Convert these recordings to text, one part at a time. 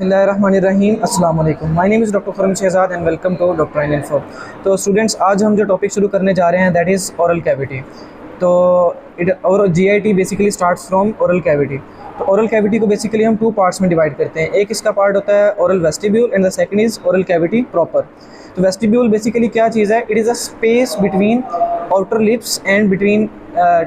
बिस्मिल्लाहिर्रहमानिर्रहीम अस्सलाम वालेकुम। My name is doctor Faram Shahzad and welcome to doctor in info. तो स्टूडेंट्स, आज हम जो टॉपिक शुरू करने जा रहे हैं दैट इज़ ओरल कैविटी। तो और GIT basically starts from oral cavity. तो ओरल कैविटी को बेसिकली हम टू पार्ट्स में डिवाइड करते हैं। एक इसका पार्ट होता है oral vestibule and the second is oral cavity proper. तो वेस्टिब्यूल बेसिकली क्या चीज़ है? It is a space between outer lips and between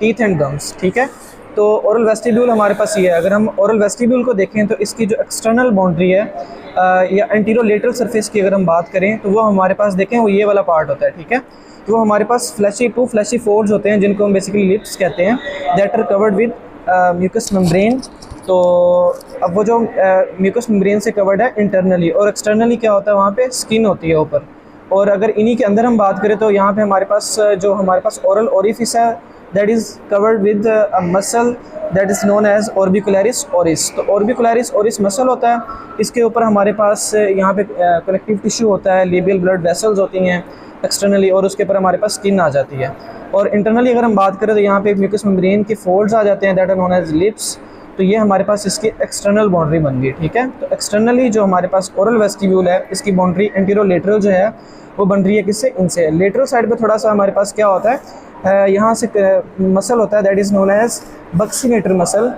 teeth and gums. ठीक है, तो ओरल वेस्टिब्यूल हमारे पास ये है। अगर हम ओरल वेस्टिब्यूल को देखें तो इसकी जो एक्सटर्नल बाउंड्री है या एंटीरोलेटरल सरफेस की अगर हम बात करें तो वो हमारे पास देखें वो ये वाला पार्ट होता है। ठीक है, तो वो हमारे पास टू फ्लैशी फोल्ड्स होते हैं जिनको हम बेसिकली लिप्स कहते हैं, that are covered with mucous membrane. तो अब वो जो म्यूकस मेम्ब्रेन से कवर्ड है इंटरनली, और एक्सटर्नली क्या होता है वहाँ पे स्किन होती है ऊपर। और अगर इन्हीं के अंदर हम बात करें तो यहाँ पे हमारे पास ओरल ओरिफिस है that is covered with a muscle that is known as orbicularis oris। तो orbicularis oris मसल होता है, इसके ऊपर हमारे पास यहाँ पे कनेक्टिव टिश्यू होता है, लेबियल ब्लड वेसल्स होती हैं एक्सटर्नली, और उसके ऊपर हमारे पास स्किन आ जाती है। और इंटरनली अगर हम बात करें तो यहाँ पे म्यूकस मेम्ब्रेन के फोल्ड्स आ जाते हैं that are known as lips. तो ये हमारे पास इसकी एक्सटर्नल बाउंड्री बन गई। ठीक है, तो एक्सटर्नली जो हमारे पास ओरल वेस्टिब्यूल है इसकी बाउंड्री एंटीरोलेटरल जो है वो बन रही है किससे? इनसे। लेटरल साइड पे थोड़ा सा हमारे पास क्या होता है, यहाँ से मसल होता है that is known as buccinator muscle.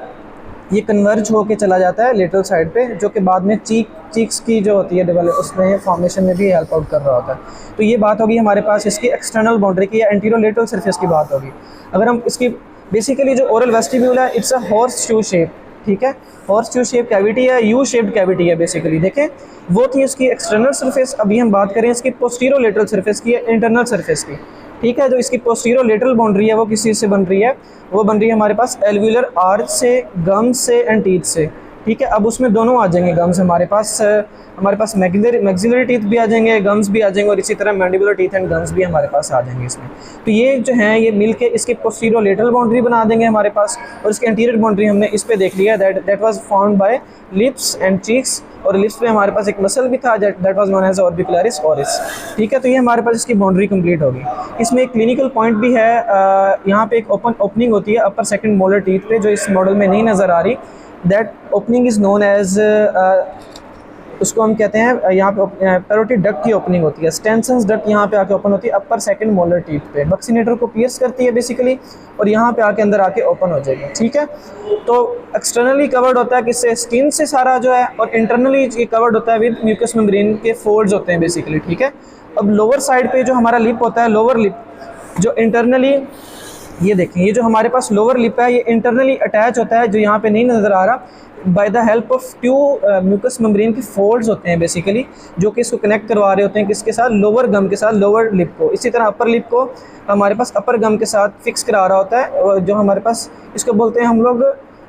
ये कन्वर्ज होके चला जाता है लेटरल साइड पे, जो कि बाद में चीक्स की जो होती है डेवलप उसमें फॉर्मेशन में भी हेल्प आउट कर रहा होता है। तो ये बात होगी हमारे पास इसकी एक्सटर्नल बाउंड्री की या एंटीरोलेटरल सरफेस की बात होगी। अगर हम इसकी बेसिकली जो ओरल वेस्टिब्यूल है it's a horse shoe shape. ठीक है, हॉर्स शू शेप कैविटी है, यू शेप्ड कैविटी है बेसिकली। देखें वो थी इसकी एक्सटर्नल सरफेस। अभी हम बात करें इसकी पोस्टीरियर लेटरल सरफेस की या इंटरनल सरफेस की। ठीक है, जो इसकी पोस्टीरियर लेटरल बाउंड्री है वो किस चीज़ से बन रही है? वो बन रही है हमारे पास एल्व्यूलर आर्च से, गम्स से एंड टीथ से। ठीक है, अब उसमें दोनों आ जाएंगे गम्स हमारे पास मैक्सिलरी टीथ भी आ जाएंगे, गम्स भी आ जाएंगे, और इसी तरह मैंडिबुलर टीथ एंड गम्स भी हमारे पास आ जाएंगे इसमें। तो ये जो हैं ये मिलके इसकी पोस्टीरियर लेटरल बाउंड्री बना देंगे हमारे पास, और इसकी एंटीरियर बाउंड्री हमने इस पे देख लिया that was found by lips and cheeks. और लिप्स पे हमारे पास एक मसल भी था that was known as orbicularis ओरिस। ठीक है, तो ये हमारे पास इसकी बाउंड्री कंप्लीट होगी। इसमें एक क्लिनिकल पॉइंट भी है, यहाँ पे एक ओपनिंग होती है अपर सेकंड मोलर टीथ पे, जो इस मॉडल में नहीं नज़र आ रही। That opening is known as, उसको हम कहते हैं यहाँ पे पैरोटिड डक्ट की ओपनिंग होती है, स्टेंसन्स डक्ट यहाँ पे आके ओपन होती है अपर सेकंड मोलर टीथ पे। बक्सीनेटर को पियर्स करती है बेसिकली, और यहाँ पे आके अंदर आके ओपन हो जाएगी। ठीक है, तो एक्सटर्नली कवर्ड होता है किससे? स्किन से सारा जो है, और इंटरनली ये कवर्ड होता है विद म्यूकस मेम्ब्रेन के फोल्ड्स होते हैं बेसिकली। ठीक है, अब लोअर साइड पे जो हमारा लिप होता है, लोअर लिप जो इंटरनली, ये देखें ये जो हमारे पास लोअर लिप है ये इंटरनली अटैच होता है, जो यहाँ पे नहीं नज़र आ रहा, by the help of two mucous membrane के फोल्ड्स होते हैं बेसिकली, जो कि इसको कनेक्ट करवा रहे होते हैं किसके साथ? लोअर गम के साथ, लोअर लिप को। इसी तरह अपर लिप को हमारे पास अपर गम के साथ फिक्स करा रहा होता है, जो हमारे पास इसको बोलते हैं हम लोग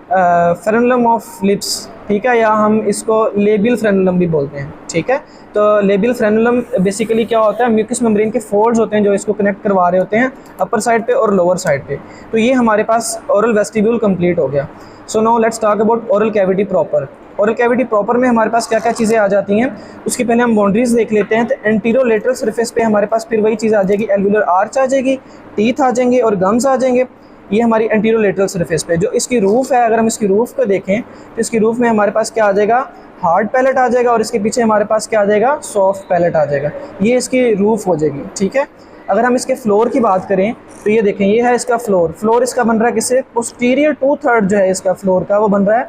फ्रेनुलम ऑफ लिप्स। ठीक है, या हम इसको लेबियल फ्रेनुलम भी बोलते हैं। ठीक है, तो लेबियल फ्रेनुलम बेसिकली क्या होता है? म्यूकस मेम्ब्रेन के फोल्ड्स होते हैं जो इसको कनेक्ट करवा रहे होते हैं अपर साइड पे और लोअर साइड पे। तो ये हमारे पास ओरल वेस्टिब्यूल कंप्लीट हो गया। So now let's talk about oral cavity proper. Oral cavity proper में हमारे पास क्या क्या चीज़ें आ जाती हैं, उसके पहले हम बाउंड्रीज देख लेते हैं। तो एंटीरोलेटरल सरफेस पे हमारे पास फिर वही चीज़ आ जाएगी, एल्व्यूलर आर्च आ जाएगी, टीथ आ जाएंगे और गम्स आ जाएंगे। ये हमारी एंटीरोलेटरल सरफेस पे। जो इसकी रूफ है, अगर हम इसकी रूफ को देखें तो इसकी रूफ में हमारे पास क्या आ जाएगा? हार्ड पैलेट आ जाएगा, और इसके पीछे हमारे पास क्या आ जाएगा? सॉफ्ट पैलेट आ जाएगा। ये इसकी रूफ हो जाएगी। ठीक है, अगर हम इसके फ्लोर की बात करें तो ये देखें ये है इसका फ्लोर इसका बन रहा है किससे? पोस्टीरियर 2/3 जो है इसका फ्लोर का वो बन रहा है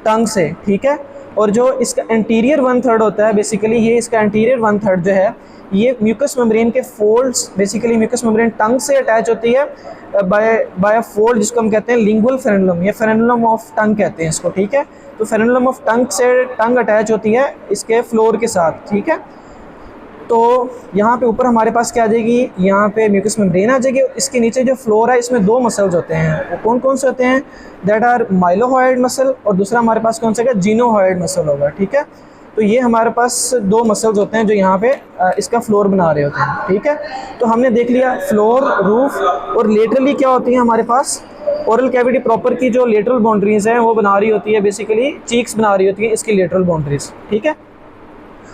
टंग से। ठीक है, और जो इसका इंटीरियर 1/3 होता है बेसिकली, ये इसका इंटीरियर 1/3 जो है ये म्यूकस मेम्ब्रेन के फोल्ड्स, बेसिकली म्यूकस मेम्ब्रेन टंग से अटैच होती है बाय अ फोल्ड, जिसको हम कहते हैं लिंगुअल फ्रेनुलम, या फ्रेनुलम ऑफ टंग कहते हैं इसको। ठीक है, तो फ्रेनुलम ऑफ टंग से टंग अटैच होती है इसके फ्लोर के साथ। ठीक है, तो यहाँ पे ऊपर हमारे पास क्या आ जाएगी? यहाँ पे म्यूकस मेम्ब्रेन आ जाएगी। इसके नीचे जो फ्लोर है इसमें दो मसल्स होते हैं, वो कौन कौन से होते हैं? दैट आर माइलोहॉइड मसल, और दूसरा हमारे पास कौन सा है? जीनोहॉइड मसल होगा। ठीक है, तो ये हमारे पास दो मसल्स होते हैं जो यहाँ पे इसका फ्लोर बना रहे होते हैं। ठीक है, तो हमने देख लिया फ्लोर, रूफ, और लेटरली क्या होती है हमारे पास? ओरल कैविटी प्रॉपर की जो लेटरल बाउंड्रीज हैं वो बना रही होती है बेसिकली, चीक्स बना रही होती है इसकी लेटरल बाउंड्रीज। ठीक है,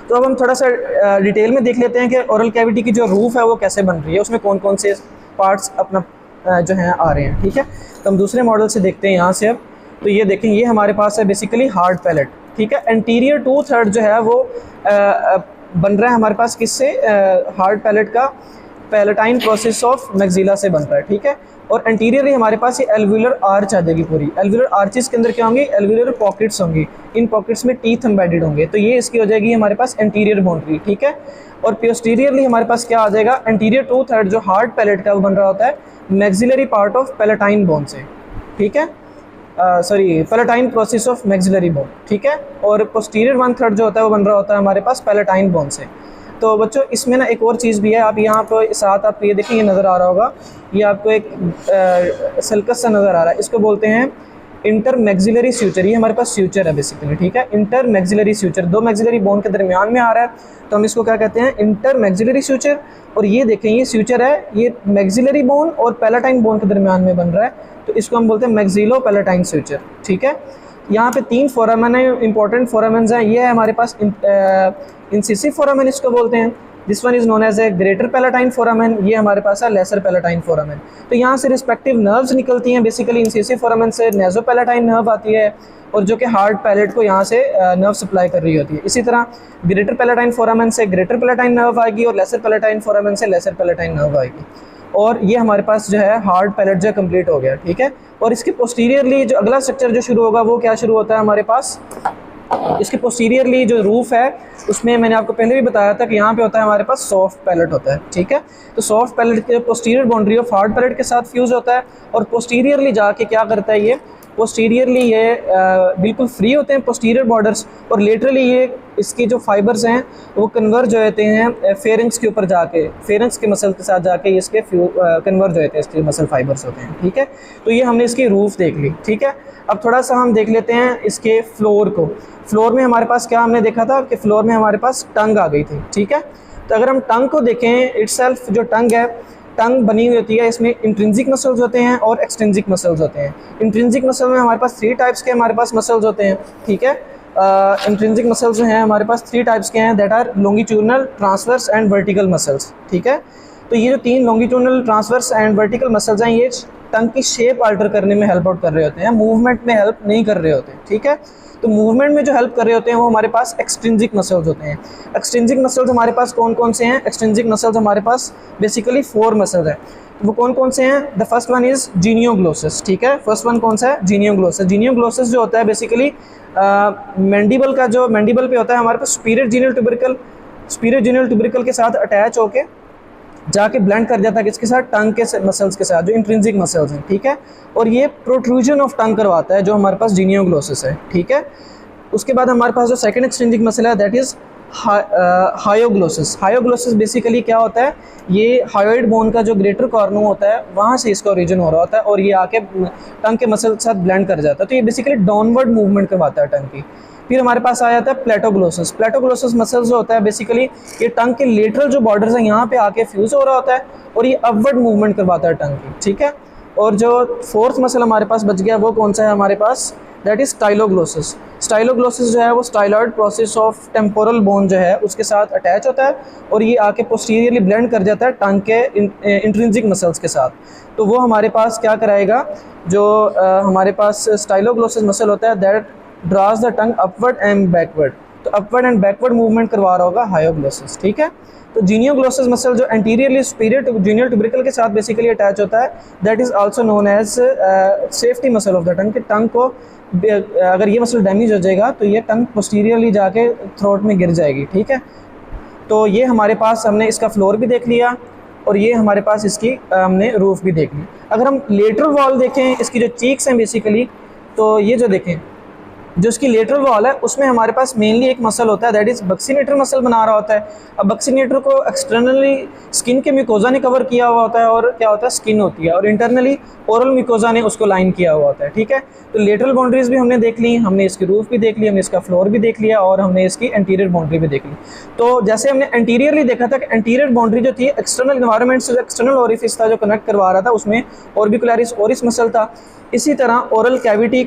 तो अब हम थोड़ा सा डिटेल में देख लेते हैं कि ओरल कैविटी की जो रूफ है वो कैसे बन रही है, उसमें कौन कौन से पार्ट्स अपना जो हैं आ रहे हैं। ठीक है, तो हम दूसरे मॉडल से देखते हैं यहाँ से। अब तो ये देखें ये हमारे पास है बेसिकली हार्ड पैलेट। ठीक है। एंटीरियर 2/3 जो है वो बन रहा है हमारे पास किससे, हार्ड पैलेट का पैलेटाइन प्रोसेस ऑफ मैक्सिला से बन रहा है, ठीक है। और एंटीरियरली हमारे पास ये एल्वियुलर आर्च आ जाएगी पूरी। एल्वियुलर आर्चेस के अंदर क्या होंगी, एल्वियुलर पॉकेट्स होंगी, इन पॉकेट्स में टीथ एम्बेडेड होंगे, तो ये इसकी हो जाएगी हमारे पास एंटीरियर बाउंड्री, ठीक है। और पोस्टीरियरली हमारे पास क्या आ जाएगा, एंटीरियर 2/3 जो हार्ड पैलेट का वो बन रहा होता है maxillary part of palatine bone से, ठीक है, sorry palatine process of maxillary bone, ठीक है। और पोस्टीरियर 1/3 जो होता है वो बन रहा होता है हमारे पास पैलेटाइन बोन से। तो बच्चों इसमें ना एक और चीज़ भी है, आप यहाँ पर साथ आप ये देखिए, ये नज़र आ रहा होगा, ये आपको एक सल्कस सा नज़र आ रहा है, इसको बोलते हैं इंटर मैक्सिलरी स्यूचर। ये हमारे पास स्यूचर है बेसिकली, ठीक है, इंटर मैक्सिलरी स्यूचर, दो मैक्सिलरी बोन के दरमियान में आ रहा है, तो हम इसको क्या कहते हैं, इंटर मैक्सिलरी स्यूचर। और ये देखें, ये स्यूचर है, ये मैक्सिलरी बोन और पैलेटाइन बोन के दरमियान में बन रहा है, तो इसको हम बोलते हैं मैक्सिलो पैलेटाइन स्यूचर, ठीक है। यहाँ पे 3 फोरामेन है, इंपॉर्टेंट फोरामेन्स हैं। ये है हमारे पास इंसिसिव फोरामेन इसको बोलते हैं, this one is known as a greater palatine foramen, ये हमारे पास है लेसर पैलेटाइन फोरामेन। तो यहाँ से रिस्पेक्टिव नर्व्स निकलती हैं, बेसिकली इंसिसिव फोरामेन से नेजो पैलेटाइन नर्व आती है, और जो कि हार्ड पैलेट को यहाँ से नर्व सप्लाई कर रही होती है। इसी तरह ग्रेटर पैलेटाइन फोरामेन से ग्रेटर पैलेटाइन नर्व आएगी, और लेसर पैलेटाइन फोरामेन से लेसर पैलेटाइन नर्व आएगी। और ये हमारे पास जो है हार्ड पैलेट जो कंप्लीट हो गया, ठीक है। और इसके पोस्टीरियरली जो अगला स्ट्रक्चर जो शुरू होगा वो क्या शुरू होता है हमारे पास, इसके पोस्टीरियरली जो रूफ है उसमें मैंने आपको पहले भी बताया था कि यहाँ पे होता है हमारे पास सॉफ्ट पैलेट होता है, ठीक है। तो सॉफ्ट पैलेट के posterior boundary of hard palate के साथ फ्यूज़ होता है, और पोस्टीरियरली जाके क्या करता है, ये पोस्टीरियरली ये बिल्कुल फ्री होते हैं पोस्टीरियर बॉर्डर्स, और लेटरली ये इसके जो फाइबर्स हैं वो कन्वर्ज हो जाते हैं फेरेंक्स के ऊपर जाके, फेरेंक्स के मसल के साथ जाके इसके कन्वर्ज हो जाते हैं, इसके मसल फाइबर्स होते हैं, ठीक है। तो ये हमने इसकी रूफ देख ली, ठीक है। अब थोड़ा सा हम देख लेते हैं इसके फ्लोर को। फ्लोर में हमारे पास क्या हमने देखा था कि फ्लोर में हमारे पास टंग आ गई थी, ठीक है। तो अगर हम टंग को देखें, इटसेल्फ जो टंग है, टंग बनी हुई होती है, इसमें इंट्रिंसिक मसल्स होते हैं और एक्सट्रिंसिक मसल्स होते हैं। इंट्रिंसिक मसल में हमारे पास 3 टाइप्स के हमारे पास मसल्स होते हैं, ठीक है। इंट्रिंसिक मसल्स जो हैं हमारे पास 3 टाइप्स के हैं, that are longitudinal, transverse and vertical muscles, ठीक है। तो ये जो 3 longitudinal, transverse and vertical muscles हैं, ये टंग की शेप अल्टर करने में हेल्प आउट कर रहे होते हैं, मूवमेंट में हेल्प नहीं कर रहे होते, ठीक है। तो मूवमेंट में जो हेल्प कर रहे होते हैं वो हमारे पास एक्सट्रिंसिक मसल्स होते हैं। एक्सट्रिंसिक मसल्स हमारे पास कौन कौन से हैं, एक्सट्रिंसिक मसल्स हमारे पास बेसिकली 4 मसल्स हैं। वो कौन कौन से हैं, द फर्स्ट वन इज़ जीनियोग्लोसस, ठीक है। फर्स्ट वन कौन सा है, जीनियोग्लोसस। जीनियोग्लोसस जो होता है बेसिकली मैंडिबल का, जो मैंडिबल पे होता है हमारे पास superior genial tubercle, superior genial tubercle के साथ अटैच होके जाके ब्लेंड कर जाता है किसके साथ, टंग के मसल्स के साथ, जो इंट्रिंसिक मसल्स हैं, ठीक है। और ये प्रोट्रूजन ऑफ टंग करवाता है, जो हमारे पास जीनियोग्लोसस है, ठीक है। उसके बाद हमारे पास जो सेकंड एक्सट्रिंसिक मसल है दैट इज़ हायोग्लोसस। हायोग्लोसस बेसिकली क्या होता है, ये हायोइड बोन का जो ग्रेटर कॉर्नू होता है वहाँ से इसका ओरिजिन हो रहा होता है, और ये आके टंग के मसल के साथ ब्लेंड कर जाता है। तो ये बेसिकली डाउनवर्ड मूवमेंट करवाता है टंग की। फिर हमारे पास आ जाता है प्लेटोग्लोसस। प्लेटोग्लोसस मसल जो होता है बेसिकली ये टंग के लेटरल जो बॉर्डर्स हैं यहाँ पे आके फ्यूज हो रहा होता है, और ये अपवर्ड मूवमेंट करवाता है टंग की, ठीक है। और जो 4th मसल हमारे पास बच गया वो कौन सा है हमारे पास, दैट इज़ स्टाइलोग्लोसस। स्टाइलोग्लोसस जो है वो styloid process of temporal bone जो है उसके साथ अटैच होता है, और ये आके पोस्टीरियरली ब्लेंड कर जाता है टंग के इंट्रिंसिक मसल्स के साथ। तो वो हमारे पास क्या कराएगा, जो हमारे पास स्टाइलोग्लोसस मसल होता है that draws the tongue upward and backward. तो अपवर्ड एंड बैकवर्ड मूवमेंट करवा रहा होगा हायोग्लोसस, ठीक है। तो जीनियोग्लोसस मसल जो एंटीरियरली सुपीरियर जीनियल ट्यूबरिकल के साथ बेसिकली अटैच होता है, that is also known as safety muscle of the tongue. कि टंग को अगर ये मसल डैमेज हो जाएगा तो ये टंग पोस्टीरियरली जाके थ्रोट में गिर जाएगी, ठीक है। तो ये हमारे पास हमने इसका फ्लोर भी देख लिया, और ये हमारे पास इसकी हमने रूफ भी देख ली। अगर हम लेटरल वॉल देखें, इसकी जो चीक्स हैं बेसिकली, तो ये जो देखें, जो इसकी लेटरल वॉल है उसमें हमारे पास मेनली एक मसल होता है दैट इज़ बक्सीनेटर मसल बना रहा होता है। अब बक्सीनेटर को एक्सटर्नली स्किन के म्यूकोजा ने कवर किया हुआ होता है, और क्या होता है, स्किन होती है, और इंटरनली ओरल म्यूकोजा ने उसको लाइन किया हुआ होता है, ठीक है। तो लेटरल बाउंड्रीज भी हमने देख ली, हमने इसकी रूफ भी देख ली, हमने इसका फ्लोर भी देख लिया, और हमने इसकी एंटीरियर बाउंड्री भी देख ली। तो जैसे हमने एंटीरियरली देखा था कि एंटीरियर बाउंड्री जो थी एक्सटर्नल इन्वायरमेंट से, जो एक्सटर्नल ओरिफिस था जो कनेक्ट करवा रहा था, उसमें ऑर्बिकुलरिस ओरिस मसल था। इसी तरह ओरल कैविटी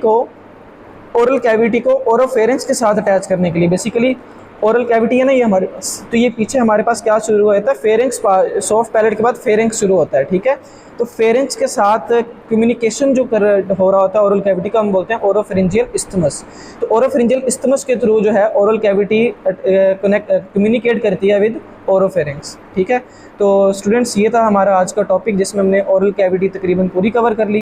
को ओरोफेरेंक्स के साथ अटैच करने के लिए बेसिकली ओरल कैविटी है ना ये हमारे पास, तो ये पीछे हमारे पास क्या शुरू होता है, फेरेंक्स, सॉफ्ट पैलेट के बाद फेरेंक्स शुरू होता है, ठीक है। तो फेरेंक्स के साथ कम्युनिकेशन जो हो रहा होता है ओरल कैविटी का, हम बोलते हैं ओरोफेरिंजियल इस्थमस। तो ओरोफेरिंजियल इस्थमस के थ्रू जो है ओरल कैविटी कम्युनिकेट करती है विद ओरोफेरिंक्स, ठीक है। तो स्टूडेंट्स ये था हमारा आज का टॉपिक जिसमें हमने ओरल कैविटी तकरीबन पूरी कवर कर ली।